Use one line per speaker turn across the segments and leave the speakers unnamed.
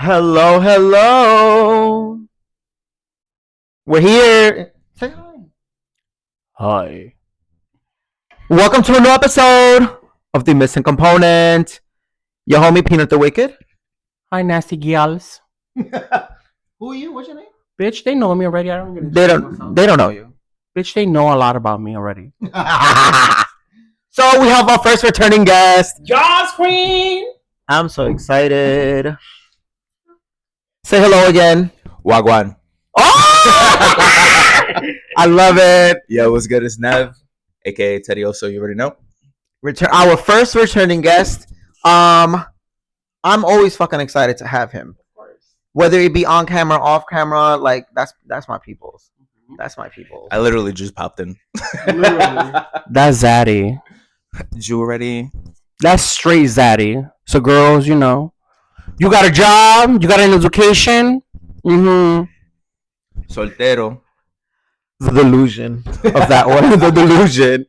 Hello, hello. We're here. Say hi. Hi. Welcome to a new episode of The Missing Component. Your homie Peanut the Wicked.
Hi, nasty gals.
Who are you? What's your name?
Bitch, they know me already. I don't get
They don't know you.
Bitch, they know a lot about me already.
So we have our first returning guest.
Jaws Queen!
I'm so excited. Say hello again.
Wagwan.
Oh! I love it.
Yo, what's good? It's Nev, aka Teddy Oso. You already know.
Our first returning guest. I'm always fucking excited to have him. Whether it be on camera, off camera, like that's my people's. That's my people's.
I literally just popped in.
That's Zaddy.
You ready?
That's straight Zaddy. So, girls, you know, you got a job, you got an education.
Soltero.
The delusion of that one. The delusion.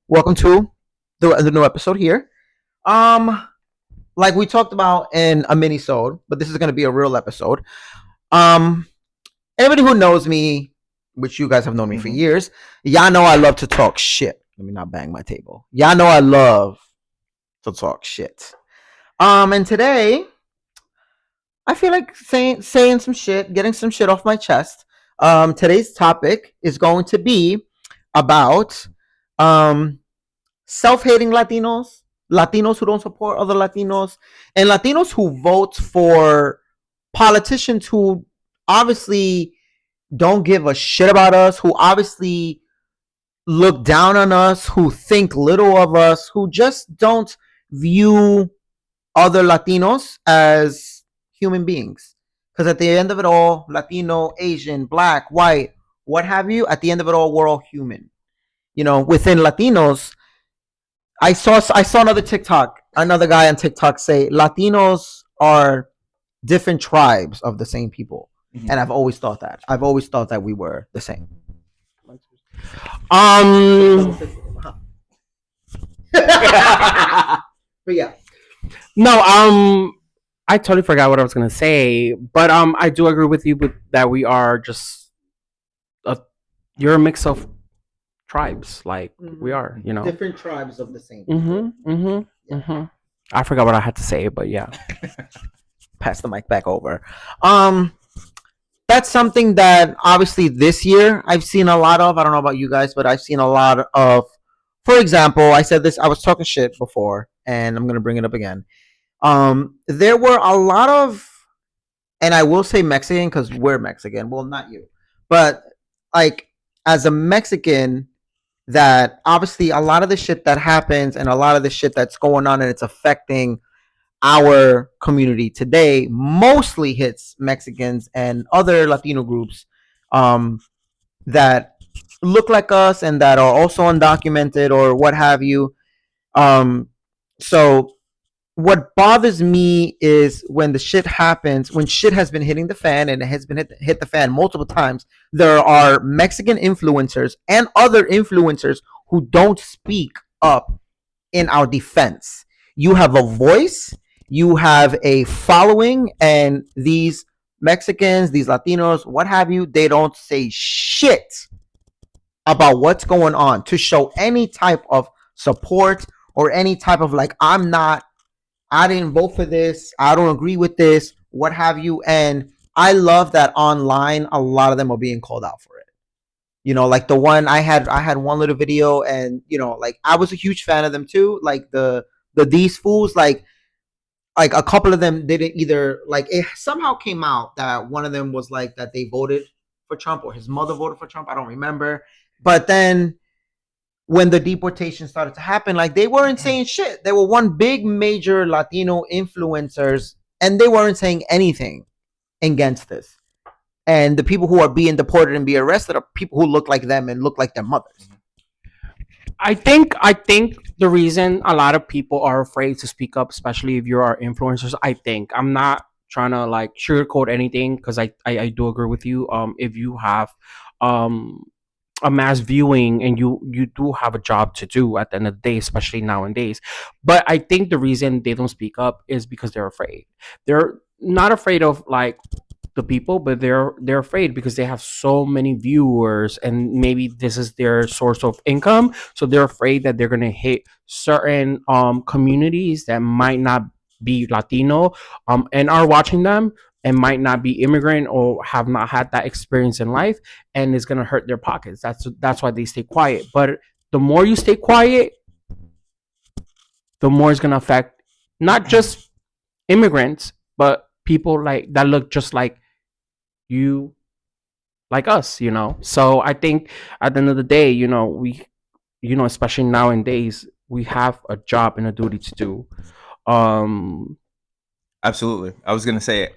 Welcome to the new episode here. Like we talked about in a mini-sode, but this is gonna be a real episode. Anybody who knows me, which you guys have known me for years, y'all know I love to talk shit. Let me not bang my table. Y'all know I love to talk shit. And today I feel like saying some shit, getting some shit off my chest. Today's topic is going to be about self-hating Latinos who don't support other Latinos, and Latinos who vote for politicians who obviously don't give a shit about us, who obviously look down on us, who think little of us, who just don't view other Latinos as human beings. Because at the end of it all, Latino, Asian, black, white, what have you, at the end of it all, we're all human. You know, within Latinos, I saw another guy on TikTok say Latinos are different tribes of the same people. Mm-hmm. And I've always thought that we were the same. But yeah.
No, I totally forgot what I was gonna say, but I do agree with you that we are just you're a mix of tribes, like we are, you know,
different tribes of the same people.
I forgot what I had to say, but yeah.
Pass the mic back over. That's something that obviously this year I've seen a lot of. I don't know about you guys, but I've seen a lot of. For example, I said this. I was talking shit before, and I'm gonna bring it up again. There were a lot of, and I will say Mexican because we're Mexican. Well, not you, but like as a Mexican, that obviously a lot of the shit that happens and a lot of the shit that's going on and it's affecting our community today mostly hits Mexicans and other Latino groups that look like us and that are also undocumented or what have you. So what bothers me is when the shit happens, when shit has been hitting the fan, and it has been hit the fan multiple times, there are Mexican influencers and other influencers who don't speak up in our defense. You have a voice, you have a following, and these Mexicans, these Latinos, what have you, they don't say shit about what's going on to show any type of support or any type of like, I didn't vote for this, I don't agree with this, what have you. And I love that online a lot of them are being called out for it. You know, like the one I had one little video, and you know, like I was a huge fan of them too. Like the these fools, like a couple of them didn't either, like it somehow came out that one of them was like that they voted for Trump or his mother voted for Trump, I don't remember. But then when the deportation started to happen, like they weren't saying shit. There were one big major Latino influencers and they weren't saying anything against this. And the people who are being deported and be arrested are people who look like them and look like their mothers.
I think the reason a lot of people are afraid to speak up, especially if you're our influencers, I'm not trying to like sugarcoat anything, because I do agree with you. If you have a mass viewing, and you do have a job to do at the end of the day, especially nowadays. But I think the reason they don't speak up is because they're afraid. They're not afraid of like the people, but they're afraid because they have so many viewers, and maybe this is their source of income. So they're afraid that they're gonna hit certain communities that might not be Latino, and are watching them, and might not be immigrant or have not had that experience in life, and it's gonna hurt their pockets. That's why they stay quiet. But the more you stay quiet, the more it's gonna affect not just immigrants, but people like that look just like you, like us, you know. So I think at the end of the day, you know, we, you know, especially nowadays, we have a job and a duty to do. um
Absolutely. I was gonna say,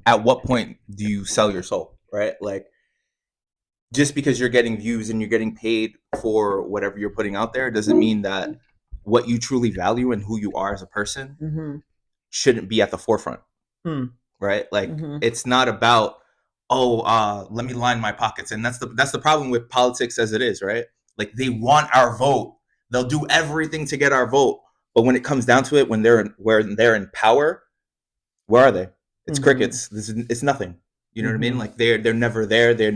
at what point do you sell your soul, right? Like, just because you're getting views and you're getting paid for whatever you're putting out there doesn't mean that what you truly value and who you are as a person
Mm-hmm.
shouldn't be at the forefront,
Hmm.
right? Like,
Mhm.
it's not about, let me line my pockets, and that's the problem with politics as it is, right? Like, they want our vote, they'll do everything to get our vote, but when it comes down to it, when they're in power, where are they? It's
Mhm.
crickets. It's nothing. You know what I mean?
Mhm.
Like, they're never there. They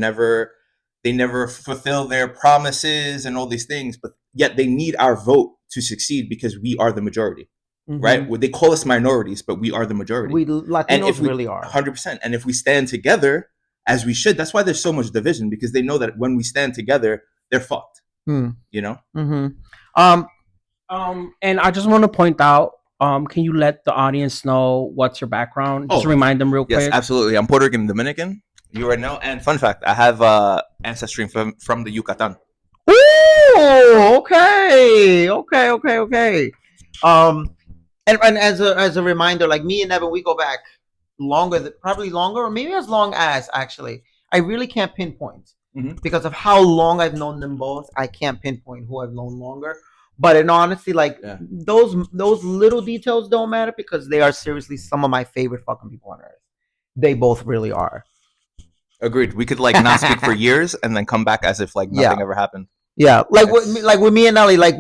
never fulfill their promises and all these things, but yet they need our vote to succeed because we are the majority, right?
Mhm.
Well, they call us minorities, but we are the majority.
We
And
Latinos
if we
really are.
100%, and if we stand together as we should, that's why there's so much division, because they know that when we stand together, they're fucked.
Hmm.
You know?
Mm-hmm. Um.
and I just want to point out, can you let the audience know what's your background? Just
Oh,
remind them real
Yes,
quick.
absolutely. I'm Puerto Rican Dominican. You already know. And fun fact, I have ancestry from the Yucatan.
Ooh. Okay. Okay. Okay. Okay. Um. And as a reminder, like me and Evan, we go back probably longer, or maybe as long as actually. I really can't pinpoint
Mhm.
because of how long I've known them both. I can't pinpoint who I've known longer. But in honesty, like
Yeah.
those little details don't matter because they are seriously some of my favorite fucking people on earth. They both really are.
Agreed. We could like not speak for years and then come back as if like
Yeah.
nothing ever happened.
Yeah,
It's-
like with me and Ellie, like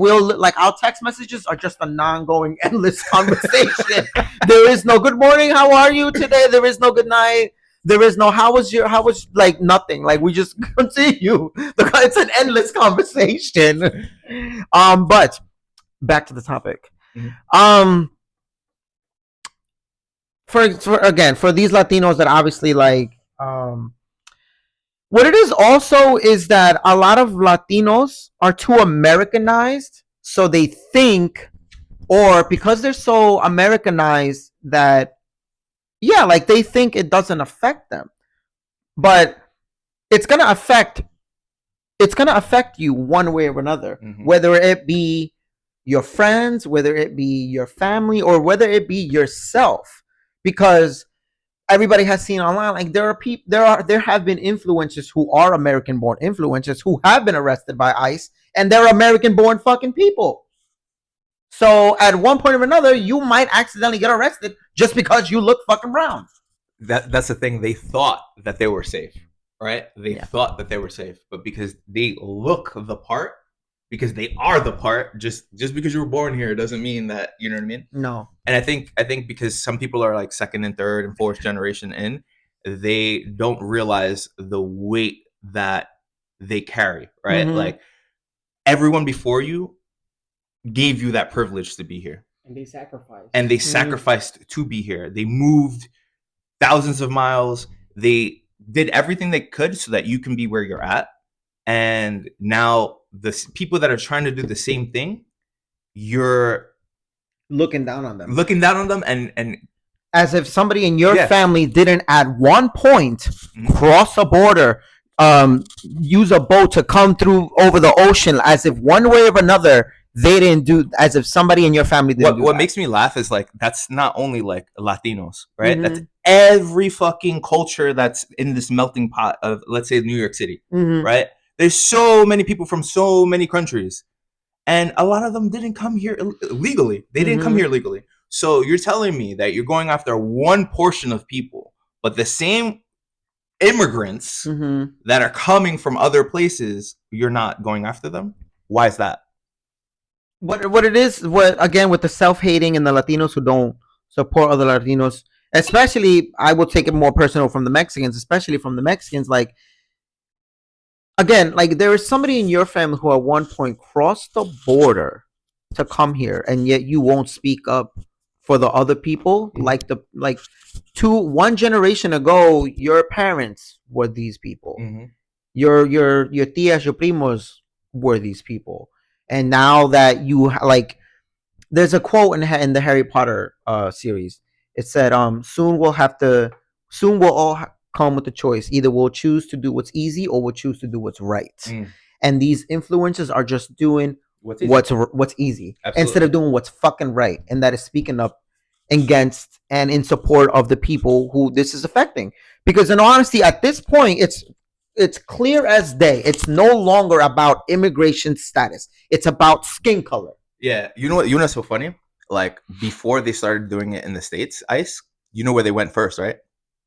our text messages are just a non-going, endless conversation. There is no good morning, how are you today? There is no good night. There is no how was like nothing. Like we just continue. It's an endless conversation. But back to the topic.
Mhm.
For these Latinos that obviously like what it is also is that a lot of Latinos are too Americanized, so they think, or because they're so Americanized that, yeah, like they think it doesn't affect them, but it's gonna affect. It's gonna affect you one way or another, whether it be your friends, whether it be your family, or whether it be yourself, because everybody has seen online like there have been influencers who are American born influencers who have been arrested by ICE, and they're American born fucking people. So at one point or another you might accidentally get arrested just because you look fucking brown.
That's the thing. They thought that they were safe, right? They
Yeah.
thought that they were safe, but because they look the part, because they are the part, just because you were born here doesn't mean that, you know what I mean?
No.
And I think because some people are like second and third and fourth generation in, they don't realize the weight that they carry, right?
Mhm.
Like, everyone before you gave you that privilege to be here,
And they sacrifice.
and they sacrificed to be here. They moved thousands of miles. They did everything they could so that you can be where you're at. And now the people that are trying to do the same thing, you're
Looking down on them.
looking down on them, and
As if somebody in your
Yeah.
family didn't at one point
Mhm.
cross a border, use a boat to come through over the ocean, as if one way or another they didn't do, as if somebody in your family didn't do
what
that.
makes me laugh is like, that's not only like Latinos, right?
Mhm.
That's every fucking culture that's in this melting pot of, let's say, New York City,
Mhm.
right? There's so many people from so many countries, and a lot of them didn't come here legally. They didn't come
Mhm.
here legally. So you're telling me that you're going after one portion of people, but the same immigrants that are coming from other places, you're not going after them. Why is that?
What it is, what again with the self-hating and the Latinos who don't support other Latinos, especially I will take it more personal from the Mexicans, especially from the Mexicans. Like again, like there is somebody in your family who at one point crossed the border to come here, and yet you won't speak up for the other people. Like one generation ago, your parents were these people. Your tias, your primos were these people, and now that you like, there's a quote in the Harry Potter series. It said, soon we'll all come with a choice. Either we'll choose to do what's easy or we'll choose to do what's right." And these influencers are just doing what's easy instead of doing what's fucking right, and that is speaking up against and in support of the people who this is affecting. Because in honesty, at this point, it's clear as day. It's no longer about immigration status. It's about skin color.
Yeah, you know what? You know what's so funny? Like before they started doing it in the States, ICE. You know where they went first, right?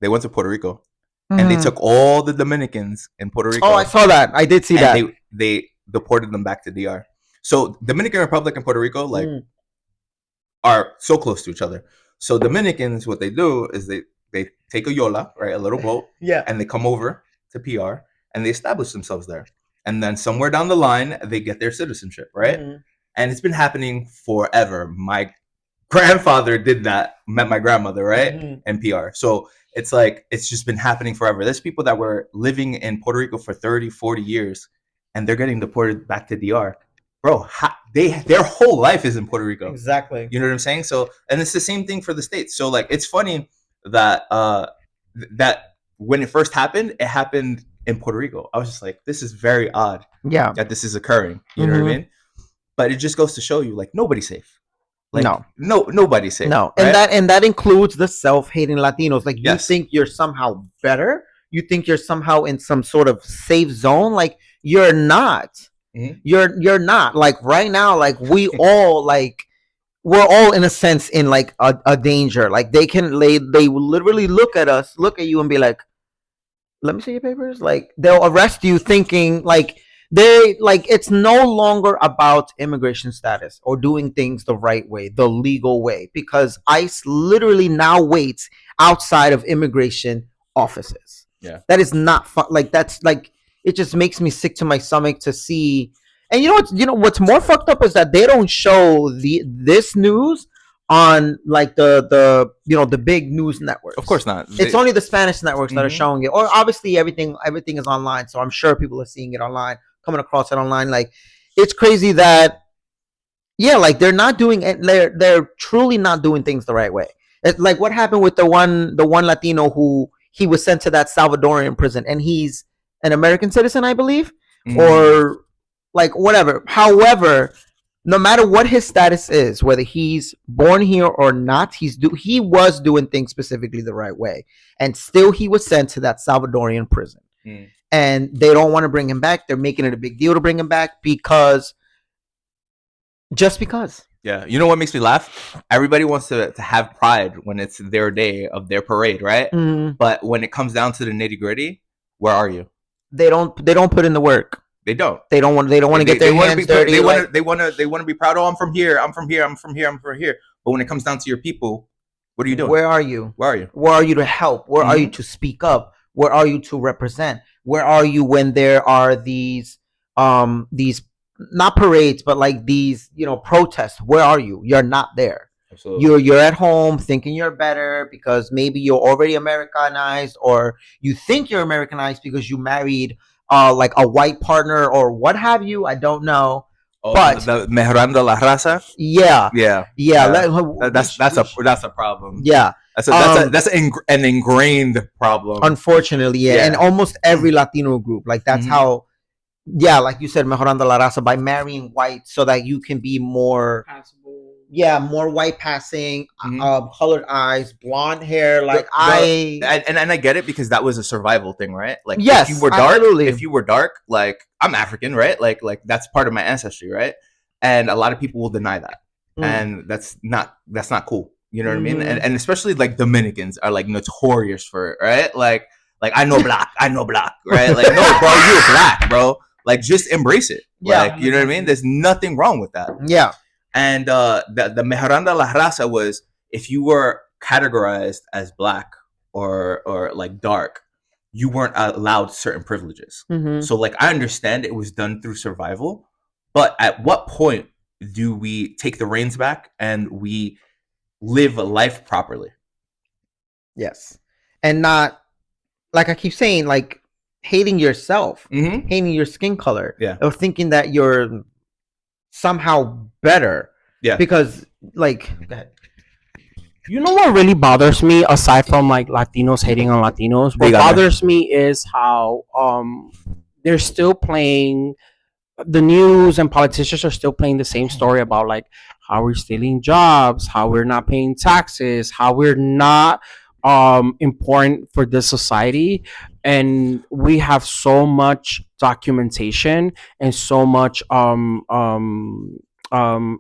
They went to Puerto Rico, and they took all the Dominicans in Puerto Rico.
Oh, I saw that. I did see that.
They deported them back to DR. So Dominican Republic and Puerto Rico are so close to each other. So Dominicans, what they do is they take a yola, right, a little boat, and they come over to PR and they establish themselves there. And then somewhere down the line, they get their citizenship, right? And it's been happening forever. My grandfather did that, met my grandmother, right? And PR. So it's like, it's just been happening forever. There's people that were living in Puerto Rico for 30, 40 years, and they're getting deported back to DR. Bro, their whole life is in Puerto Rico.
Exactly.
You know what I'm saying? So, and it's the same thing for the States. So like, it's funny that, that when it first happened, it happened in Puerto Rico. I was just like, this is very odd.
Yeah.
That this is occurring. You know what I mean? But it just goes to show you, like, nobody's safe. Like, nobody's safe.
No,
right?
and that includes the self-hating Latinos. Like, you
Yes.
think you're somehow better. You think you're somehow in some sort of safe zone. Like, you're not. You're not. Like right now, like we all we're all in a sense in like a danger. Like they will literally look at you and be like, "Let me see your papers." Like they'll arrest you thinking like it's no longer about immigration status or doing things the right way, the legal way, because ICE literally now waits outside of immigration offices.
Yeah.
That is not fun. Like that's like, it just makes me sick to my stomach to see. And what's more fucked up is that they don't show this news on like the big news networks.
Of course not.
It's only the Spanish networks that are showing it. Or obviously everything is online, so I'm sure people are seeing it online, coming across it online. Like it's crazy that like they're not doing it. They're truly not doing things the right way. It's like what happened with the one Latino who he was sent to that Salvadorian prison, and he's an American citizen, I believe, or like whatever. However, no matter what his status is, whether he's born here or not, he was doing things specifically the right way, and still he was sent to that Salvadorian prison. And they don't want to bring him back. They're making it a big deal to bring him back because.
Yeah, you know what makes me laugh? Everybody wants to have pride when it's their day of their parade, right? But when it comes down to the nitty gritty, where are you?
They don't put in the work.
They don't.
They don't want to get their hands dirty.
They want to be proud. Oh, I'm from here. I'm from here. But when it comes down to your people, what are you doing?
Where are you?
Where
are you to help? Where are you to speak up? Where are you to represent? Where are you when there are these not parades, but like these, protests? Where are you? You're not there. Absolutely. You're at home thinking you're better because maybe you're already Americanized, or you think you're Americanized because you married like a white partner or what have you. I don't know.
Oh, but mejorando la raza.
Yeah.
That's a problem.
Yeah.
That's an ingrained problem.
Unfortunately, yeah. And almost every Latino group, like that's how. Yeah, like you said, mejorando la raza, by marrying white so that you can be more passable. Yeah, more white passing, colored eyes, blonde hair. Like
and I get it because that was a survival thing, right? Like
yes,
if you were dark, like I'm African, right? Like that's part of my ancestry, right? And a lot of people will deny that, and that's not cool. You know what I mean? And especially like Dominicans are like notorious for it, right? Like Like I know black, right? Like no, bro, you're black, bro. Like just embrace it.
Yeah.
Like you know what I mean? There's nothing wrong with that.
Yeah.
And the mejorando la raza was if you were categorized as black or like dark, you weren't allowed certain privileges.
Mm-hmm.
So like I understand it was done through survival, but at what point do we take the reins back and we live a life properly?
Yes. And not, like I keep saying, like hating yourself,
Mm-hmm.
hating your skin color,
Yeah.
or thinking that you're somehow better.
Yeah.
Because, like, go ahead.
You know what really bothers me, aside from like Latinos hating on Latinos, what bothers me is how they're still playing, the news and politicians are still playing the same story about like how we're stealing jobs, how we're not paying taxes, how we're not important for this society. And we have so much documentation and so much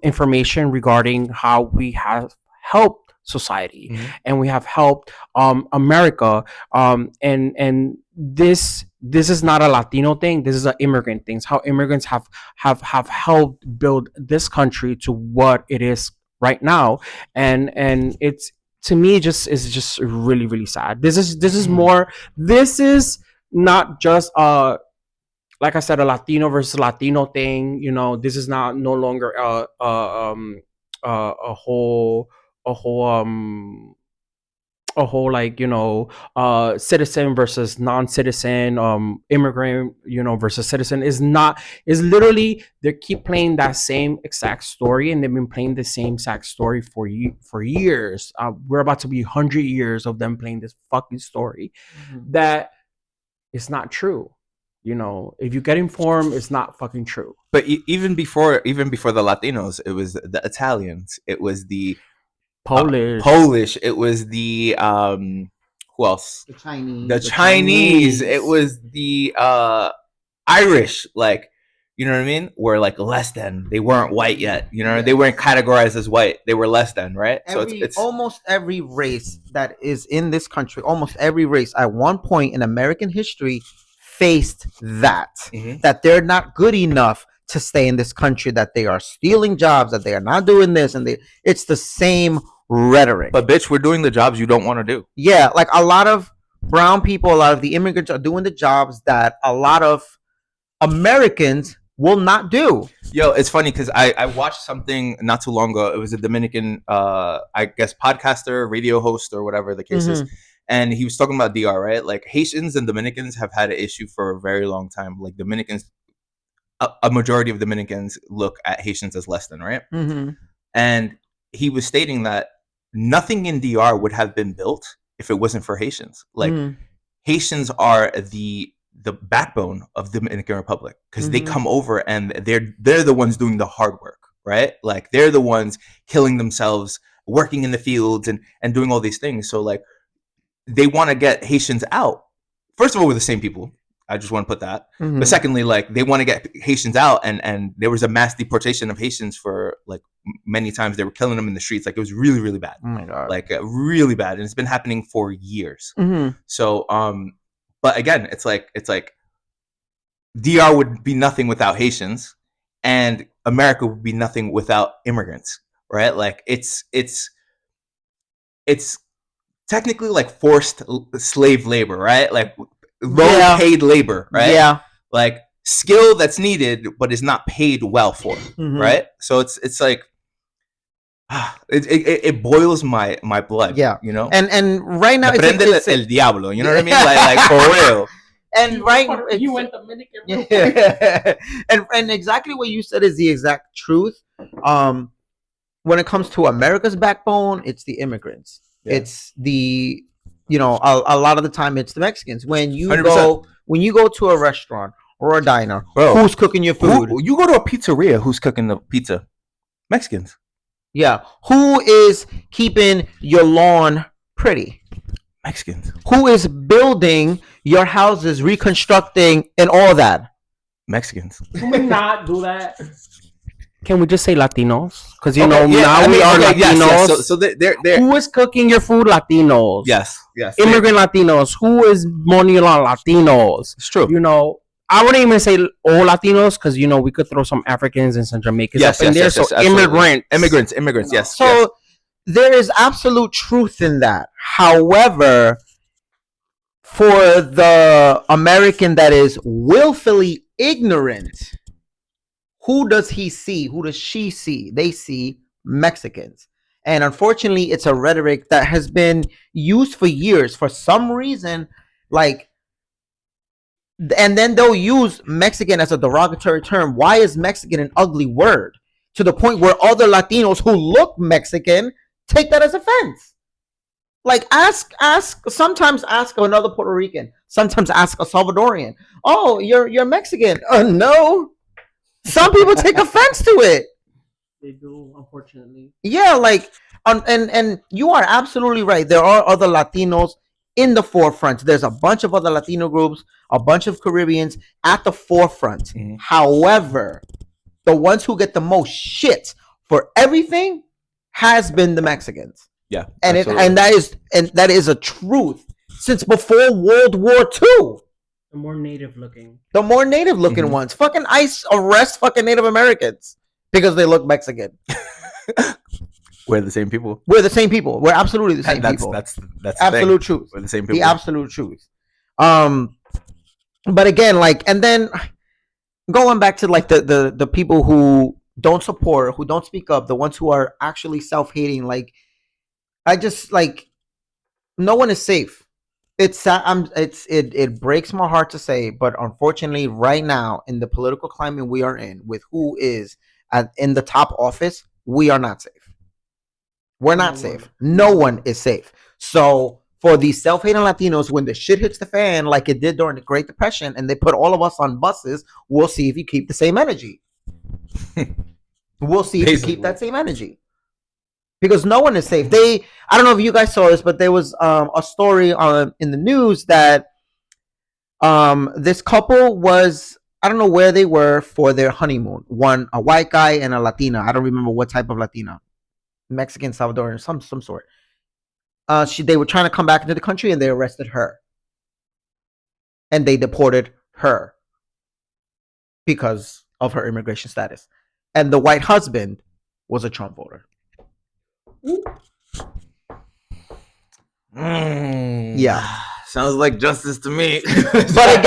information regarding how we have helped society, and we have helped America, and this is not a Latino thing, this is an immigrant thing. It's how immigrants have helped build this country to what it is right now. And it's, to me, just is just really, really sad. This is more, this is not just like I said, a Latino versus Latino thing. You know, this is not no longer a whole like, you know, citizen versus non-citizen, immigrant, you know, versus citizen. Is not, is literally, they keep playing that same exact story, and they've been playing the same exact story for years. We're about to be 100 years of them playing this fucking story that is not true. You know, if you get informed, it's not fucking true.
But even before the Latinos, it was the Italians, it was the Polish, it was the who else? The Chinese. It was the Irish. Like, you know what I mean? Were like less than. They weren't white yet. You know, they weren't categorized as white. They were less than, right? So it's
almost every race that is in this country, almost every race at one point in American history faced that they're not good enough to stay in this country, that they are stealing jobs, that they are not doing this, and it's the same rhetoric.
But bitch, we're doing the jobs you don't want to do.
Yeah, like a lot of brown people, a lot of the immigrants are doing the jobs that a lot of Americans will not do.
Yo, it's funny because I watched something not too long ago. It was a Dominican, I guess, podcaster, radio host, or whatever the case is. And he was talking about DR, right? Like Haitians and Dominicans have had an issue for a very long time. Like Dominicans, a majority of Dominicans look at Haitians as less than, right? And he was stating that nothing in DR would have been built if it wasn't for Haitians. Like Haitians are the backbone of the Dominican Republic, because they come over and they're the ones doing the hard work, right? Like they're the ones killing themselves, working in the fields and doing all these things. So like they want to get Haitians out. First of all, we're the same people. I just want to put that. But secondly, like they want to get Haitians out, and there was a mass deportation of Haitians for like many times. They were killing them in the streets. Like it was really, really bad.
Oh my God.
Like really bad. And it's been happening for years. So, but again, it's like DR would be nothing without Haitians, and America would be nothing without immigrants, right? Like it's technically like forced slave labor, right? Like low paid labor, right?
Yeah.
Like skill that's needed but is not paid well for, right? So it's like it boils my blood.
Yeah.
You know?
And right now
it's el diablo, you know what I mean? Like for real.
And right,
you went Dominican.
Yeah. and exactly what you said is the exact truth. When it comes to America's backbone, it's the immigrants. Yeah. It's the, you know, a lot of the time it's the Mexicans. When you 100%. go to a restaurant or a diner, bro, who's cooking your food?
You go to a pizzeria, who's cooking the pizza? Mexicans.
Yeah. Who is keeping your lawn pretty?
Mexicans.
Who is building your houses, reconstructing, and all that?
Mexicans.
Can we not do that? Can we just say Latinos? Because you
Okay,
know
yeah,
now
I
we
mean,
are
okay,
Latinos.
yes, yes. So they're
Who is cooking your food? Latinos.
yes, yes.
Immigrant Latinos. Who is money on Latinos?
It's true.
You know, I wouldn't even say all Latinos because you know we could throw some Africans and some Jamaicans
Yes,
up in
yes,
there.
yes, yes,
So
absolutely.
immigrants.
Immigrants. Yes.
So
yes.
there is absolute truth in that. However, for the American that is willfully ignorant, who does he see? Who does she see? They see Mexicans. And unfortunately, it's a rhetoric that has been used for years. For some reason, like, and then they'll use Mexican as a derogatory term. Why is Mexican an ugly word? To the point where other Latinos who look Mexican take that as offense. Like sometimes ask another Puerto Rican, sometimes ask a Salvadorian. Oh, you're Mexican. No. Some people take offense to it.
They do, unfortunately.
Yeah, like and you are absolutely right. There are other Latinos in the forefront. There's a bunch of other Latino groups, a bunch of Caribbeans at the forefront.
Mhm.
However, the ones who get the most shit for everything has been the Mexicans.
Yeah.
And
absolutely.
that is a truth since before World War II.
The more native looking.
The more native looking
Mhm.
ones. Fucking ICE arrest fucking Native Americans because they look Mexican.
We're the same people.
We're the same people. We're absolutely the same
That's
people.
that's the
Absolute
thing.
truth.
We're the same people.
The absolute truth. But again, like, and then going back to like the people who don't support, who don't speak up, the ones who are actually self-hating, like, I just like, no one is safe. It breaks my heart to say, but unfortunately, right now in the political climate we are in, with who is in the top office, we are not safe. We're not safe. No one is safe. So for these self-hating Latinos, when the shit hits the fan, like it did during the Great Depression, and they put all of us on buses, we'll see if you keep the same energy. We'll see if you keep that same energy. Because no one is safe. I don't know if you guys saw this, but there was a story in the news that this couple was, I don't know where they were for their honeymoon. One, a white guy and a Latina. I don't remember what type of Latina, Mexican, Salvadorian, some sort. They were trying to come back into the country and they arrested her, and they deported her because of her immigration status. And the white husband was a Trump voter. Yeah.
Sounds like justice to me.
But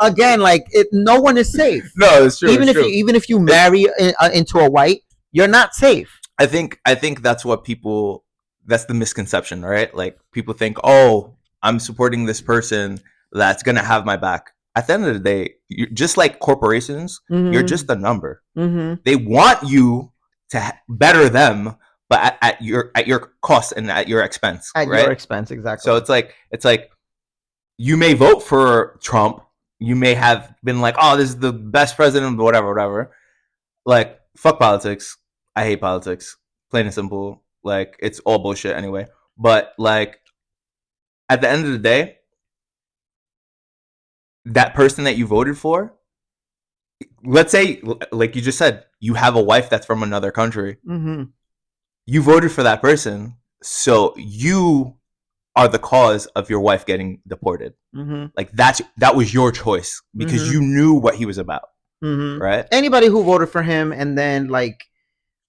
again, like no one is safe.
No, it's true.
Even if you marry into a white, you're not safe.
I think that's what people. That's the misconception, right? Like people think, oh, I'm supporting this person that's gonna have my back. At the end of the day, you're just like corporations.
Mm-hmm.
You're just a number.
Mm-hmm.
They want you to better them, but at your cost and at your expense.
At
right?
your expense, exactly.
So it's like you may vote for Trump. You may have been like, oh, this is the best president, whatever. Like, fuck politics. I hate politics. Plain and simple. Like, it's all bullshit anyway. But like, at the end of the day, that person that you voted for, let's say, like you just said, you have a wife that's from another country.
Mm-hmm.
You voted for that person, so you are the cause of your wife getting deported.
Mm-hmm.
Like that was your choice because you knew what he was about, right?
Anybody who voted for him and then like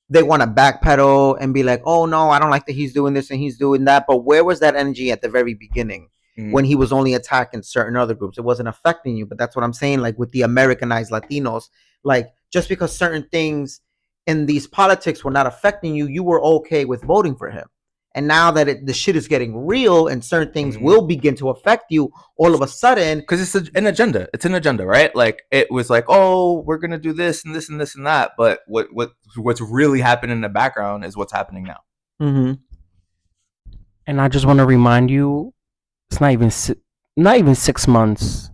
they want to backpedal and be like, oh no, I don't like that he's doing this and he's doing that. But where was that energy at the very beginning when he was only attacking certain other groups? It wasn't affecting you. But that's what I'm saying. Like with the Americanized Latinos, like just because certain things in these politics were not affecting you, you were okay with voting for him. And now that the shit is getting real and certain things will begin to affect you all of a sudden.
Because it's an agenda. It's an agenda, right? Like it was like, oh, we're going to do this and this and this and that. But what's really happening in the background is what's happening now.
Mm-hmm.
And I just want to remind you, it's not even 6 months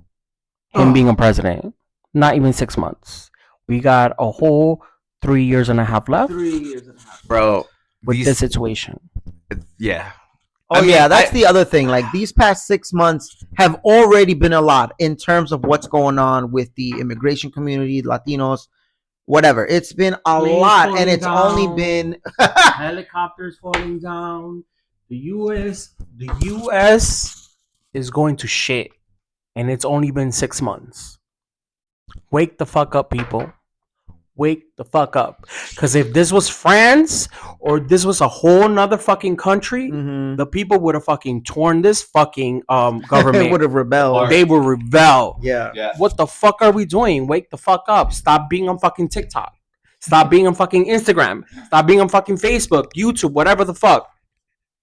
him being a president. Not even 6 months. We got a whole 3 years and a half left.
3 years and a half.
Bro.
With this situation.
Yeah.
Oh, that's the other thing. Like these past 6 months have already been a lot in terms of what's going on with the immigration community, Latinos, whatever. It's been a
Planes
lot, and
falling
it's only
down.
been
Helicopters falling down. The U.S. is going to shit, and it's only been 6 months. Wake the fuck up, people. Wake the fuck up. Because if this was France or this was a whole nother fucking country, the people would have fucking torn this fucking government.
would have rebelled.
They would rebel.
Yeah.
What the fuck are we doing? Wake the fuck up. Stop being on fucking TikTok. Stop being on fucking Instagram. Stop being on fucking Facebook, YouTube, whatever the fuck.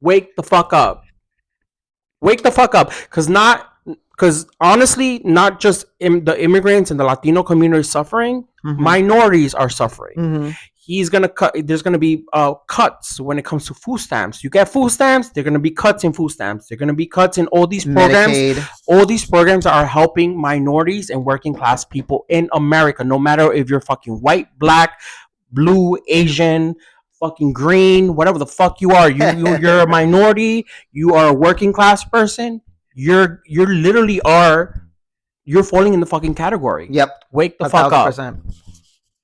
Wake the fuck up. Wake the fuck up. Because honestly, not just the immigrants and the Latino community is suffering, minorities are suffering. He's gonna cut. There's gonna be cuts when it comes to food stamps. You get food stamps, they're gonna be cuts in food stamps. They're gonna be cuts in all these programs.
Medicaid.
All these programs are helping minorities and working class people in America. No matter if you're fucking white, black, blue, Asian, fucking green, whatever the fuck you are. You're a minority. You are a working class person. You're literally you're falling in the fucking category.
Yep.
Wake the fuck up.
1,000%.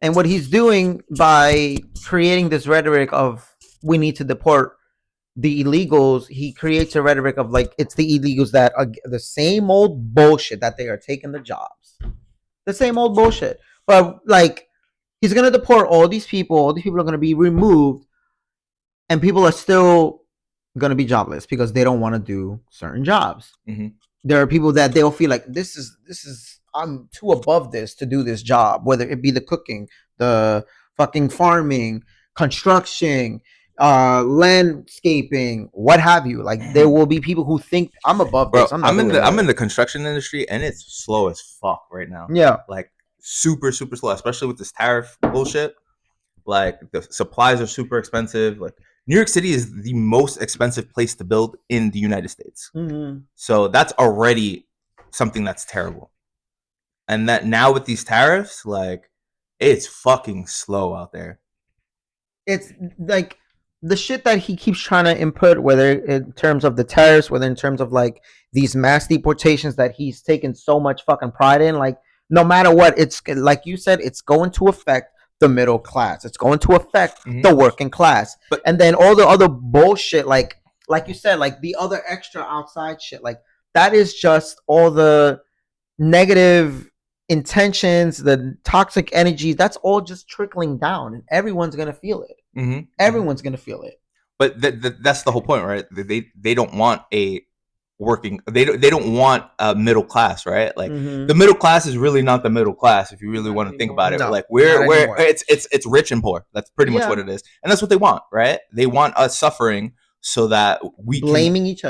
And what he's doing by creating this rhetoric of we need to deport the illegals, he creates a rhetoric of like it's the illegals that are the same old bullshit that they are taking the jobs. The same old bullshit. But like he's gonna deport all these people are gonna be removed, and people are still gonna be jobless because they don't want to do certain jobs. There are people that they'll feel like this is I'm too above this to do this job, whether it be the cooking, the fucking farming, construction, landscaping, what have you. Like there will be people who think I'm above this.
I'm in the construction industry, and it's slow as fuck right now.
Yeah,
like super slow, especially with this tariff bullshit. Like the supplies are super expensive. Like New York City is the most expensive place to build in the United States. So that's already something that's terrible. And that now with these tariffs, like it's fucking slow out there.
It's like the shit that he keeps trying to input, whether in terms of the tariffs, whether in terms of like these mass deportations that he's taken so much fucking pride in. Like no matter what, it's like you said, it's going to affect the middle class. It's going to affect the working class. And then all the other bullshit, like you said, like the other extra outside shit, like that is just all the negative intentions, the toxic energies. That's all just trickling down, and everyone's gonna feel it. Everyone's gonna feel it.
But that's the whole point, right? They don't want a working. They don't want a middle class, right? Like the middle class is really not the middle class if you really want to think about it.
No,
like we're it's rich and poor. That's pretty much what it is, and that's what they want, right? They want us suffering so that we
blaming each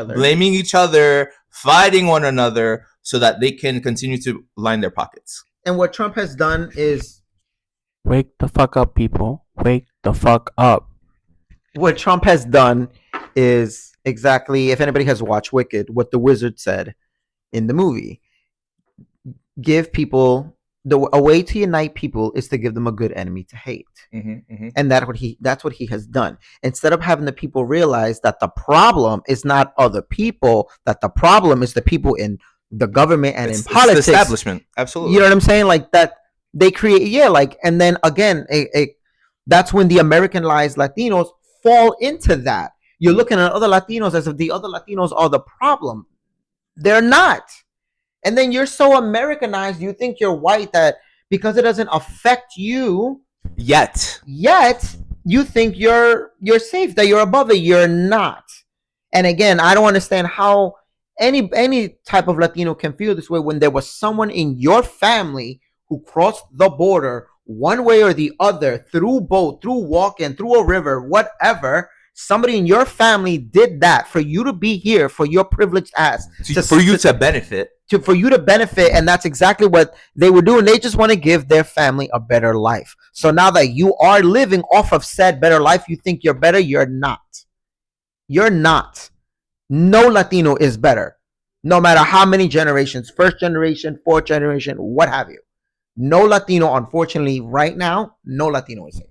other,
fighting one another, so that they can continue to line their pockets.
And what Trump has done is
wake the fuck up, people. Wake the fuck up.
What Trump has done is exactly, if anybody has watched Wicked, what the wizard said in the movie. Give people a way to unite people is to give them a good enemy to hate. And that's what he has done. Instead of having the people realize that the problem is not other people, that the problem is the people in the government and in politics,
it's the establishment. Absolutely.
You know what I'm saying? Like that they create, and then again, that's when the Americanized Latinos fall into that. You're looking at other Latinos as if the other Latinos are the problem. They're not. And then you're so Americanized, you think you're white, that because it doesn't affect you yet, you think you're safe, that you're above it. You're not. And again, I don't understand how any type of Latino can feel this way when there was someone in your family who crossed the border one way or the other, through boat, through walking, through a river, whatever. Somebody in your family did that for you to be here, for your privileged ass,
for you to benefit.
For you to benefit, and that's exactly what they were doing. They just want to give their family a better life. So now that you are living off of said better life, you think you're better. You're not. You're not. No Latino is better, no matter how many generations, first generation, fourth generation, what have you. No Latino, unfortunately, right now, no Latino is safe.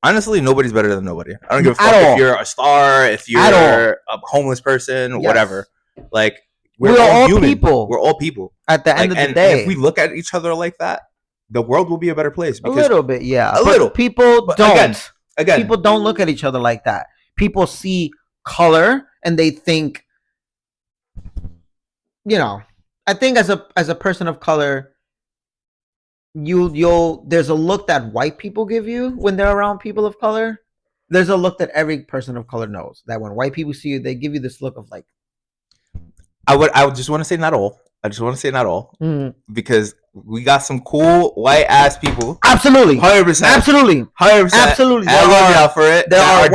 Honestly, nobody's better than nobody. I don't give a fuck if you're a star, if you're a homeless person, whatever. Like, we're all human. People. We're all people.
At the end of the day.
And if we look at each other like that, the world will be a better place.
A
Because
little bit, yeah.
A
But
little.
people
But
don't.
again,
People don't look at each other like that. People see color and they think, I think as a person of color, you'll there's a look that white people give you when they're around people of color. There's a look that every person of color knows, that when white people see you, they give you this look of like,
I would just want to say not all. I just want to say not all, because we got some cool white ass people.
absolutely,
100%,
absolutely,
100%.
absolutely.
I love y'all for it.
There are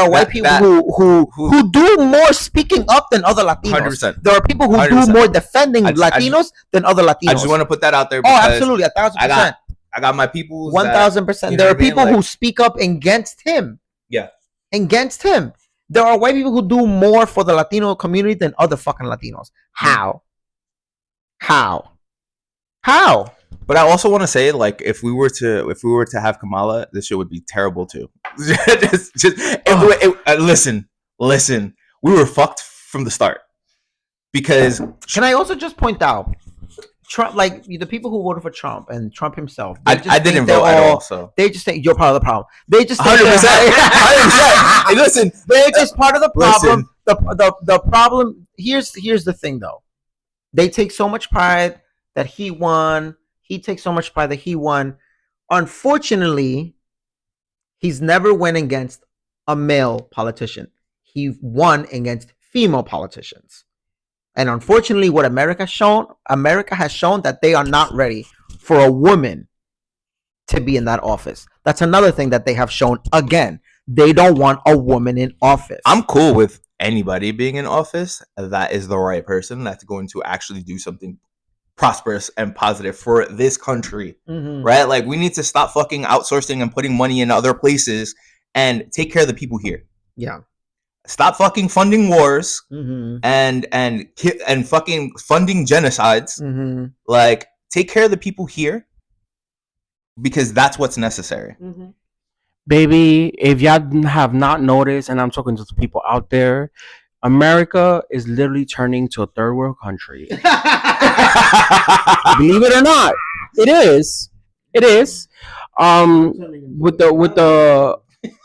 white people who do more speaking up than other Latinos.
100%.
There are people who
100%.
do more defending Latinos than other Latinos.
I just want to put that out there.
Oh, absolutely, 1,000%.
I got my people.
1,000%. There are people who speak up against him.
Yeah.
Against him. There are white people who do more for the Latino community than other fucking Latinos. How?
But I also want to say, like, if we were to have Kamala, this shit would be terrible too. Listen, we were fucked from the start. Because
can I also just point out, Trump, like the people who voted for Trump and Trump himself,
I didn't vote at all. So
they just think you're part of the problem. They just
100%. 100%. Listen,
they're just part of the problem. The problem. Here's the thing, though. They take so much pride that he won. He takes so much pride that he won. Unfortunately, he's never went against a male politician. He won against female politicians. And unfortunately, what America has shown that they are not ready for a woman to be in that office. That's another thing that they have shown again. They don't want a woman in office.
I'm cool with anybody being in office that is the right person that's going to actually do something prosperous and positive for this country, right? Like, we need to stop fucking outsourcing and putting money in other places and take care of the people here.
Yeah.
Stop fucking funding wars and fucking funding genocides. Like, take care of the people here, because that's what's necessary.
Baby, if y'all have not noticed, and I'm talking to the people out there, America is literally turning to a third world country. Believe it or not, it is. It is. With the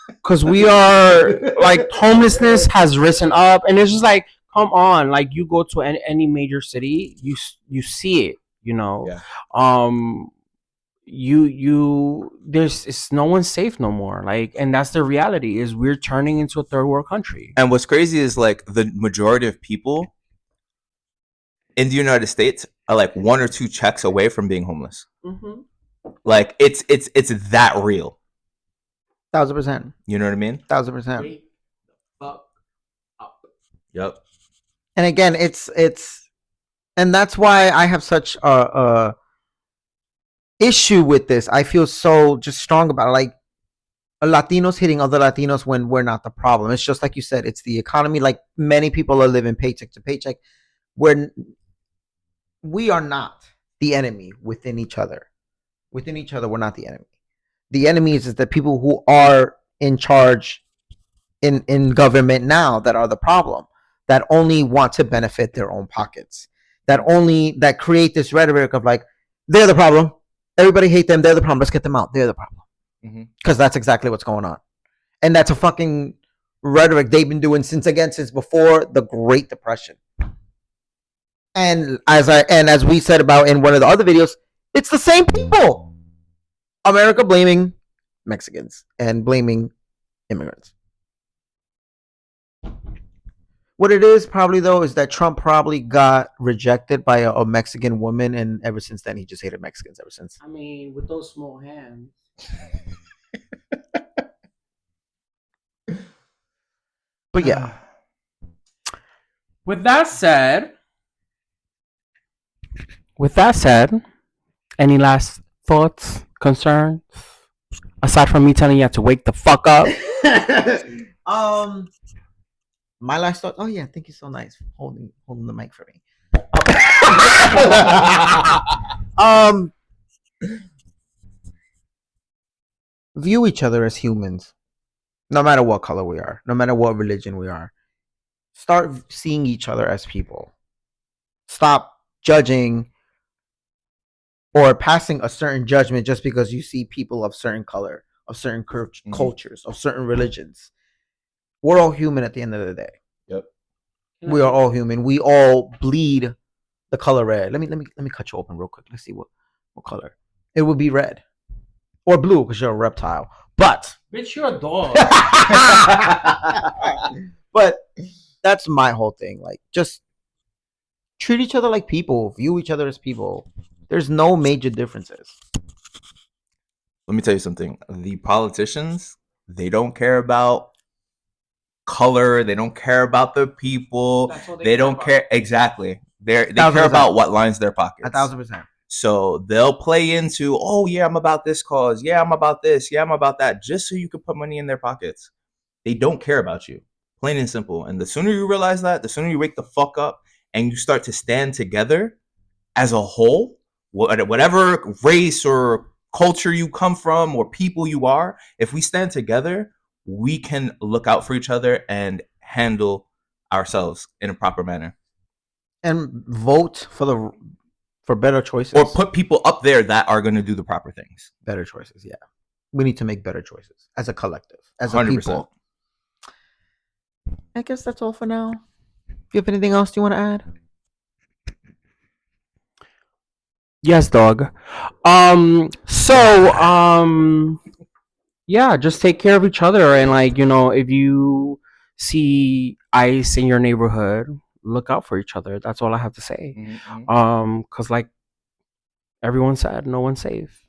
because we are like, homelessness has risen up, and it's just like, come on, like, you go to any major city, you see it,
Yeah.
It's no one's safe no more, like, and that's the reality, is we're turning into a third world country.
And what's crazy is, like, the majority of people in the United States are like 1 or 2 checks away from being homeless. Like, it's that real.
1,000%.
You know what I mean?
1,000%.
Yep.
And again, it's and that's why I have such a issue with this. I feel so just strong about it. Like, Latinos hitting other Latinos when we're not the problem. It's just like you said, it's the economy. Like, many people are living paycheck to paycheck. We are not the enemy within each other. Within each other, we're not the enemy. The enemy is the people who are in charge in government now that are the problem, that only want to benefit their own pockets, that create this rhetoric of like, they're the problem. Everybody hate them. They're the problem. Let's get them out. They're the problem. Because that's exactly what's going on. And that's a fucking rhetoric they've been doing since before the Great Depression. And as we said about in one of the other videos, it's the same people. America blaming Mexicans and blaming immigrants. What it is probably, though, is that Trump probably got rejected by a Mexican woman, and ever since then he just hated Mexicans ever since.
I mean, with those small hands.
But yeah.
With that said, any last thoughts, concerns, aside from me telling you to wake the fuck up?
My last thought. Oh yeah, thank you, so nice holding the mic for me. View each other as humans, no matter what color we are, no matter what religion we are. Start seeing each other as people. Stop judging or passing a certain judgment just because you see people of certain color, of certain cultures, of certain religions. We're all human at the end of the day.
Yep.
We are all human. We all bleed the color red. Let me cut you open real quick. Let's see what color. It would be red or blue because you're a reptile. But
Bitch, you're a dog.
but that's my whole thing. Like, just treat each other like people. View each other as people. There's no major differences.
Let me tell you something. The politicians, they don't care about color. They don't care about the people. They don't care. Exactly. They care about what lines their pockets.
1,000%.
So they'll play into, oh yeah, I'm about this cause. Yeah, I'm about this. Yeah, I'm about that. Just so you can put money in their pockets. They don't care about you. Plain and simple. And the sooner you realize that, the sooner you wake the fuck up and you start to stand together as a whole, whatever race or culture you come from or people you are, if we stand together, we can look out for each other and handle ourselves in a proper manner.
And vote for better choices.
Or put people up there that are going to do the proper things.
Better choices, yeah. We need to make better choices as a collective, as a
100%.
people. I guess that's all for now. Do you have anything else you want to add?
Yes, dog. Yeah, just take care of each other, and like, you know, if you see ICE in your neighborhood, look out for each other. That's all I have to say. Cause like everyone said, no one's safe.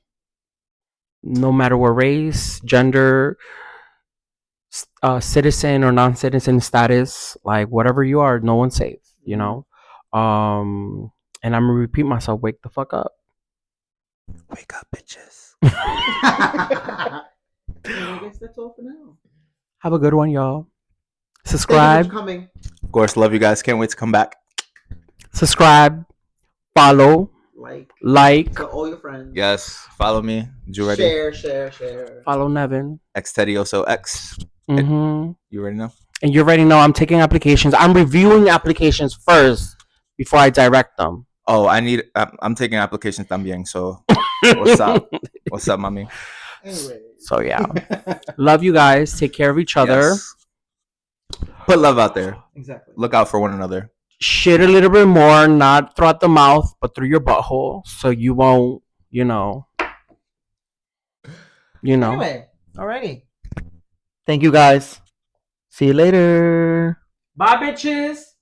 No matter what race, gender, citizen or non-citizen status, like whatever you are, no one's safe. You know. And I'm gonna repeat myself. Wake the fuck up.
Wake up, bitches.
I guess that's all for now.
Have a good one, y'all. Subscribe.
Coming.
Of course, love you guys. Can't wait to come back.
Subscribe. Follow. Like.
To all your friends.
Yes, follow me. You ready?
Share.
Follow Nevin.
X Tedioso X.
Mm-hmm.
You already know?
And you already know I'm taking applications. I'm reviewing applications first before I direct them.
Oh, I'm taking applications también. So what's up? What's up, mommy?
Anyway.
So yeah. Love you guys. Take care of each other.
Yes. Put love out there.
Exactly.
Look out for one another.
Shit a little bit more, not throughout the mouth, but through your butthole, so you won't, you know.
Anyway, alrighty. Thank you guys. See you later.
Bye, bitches.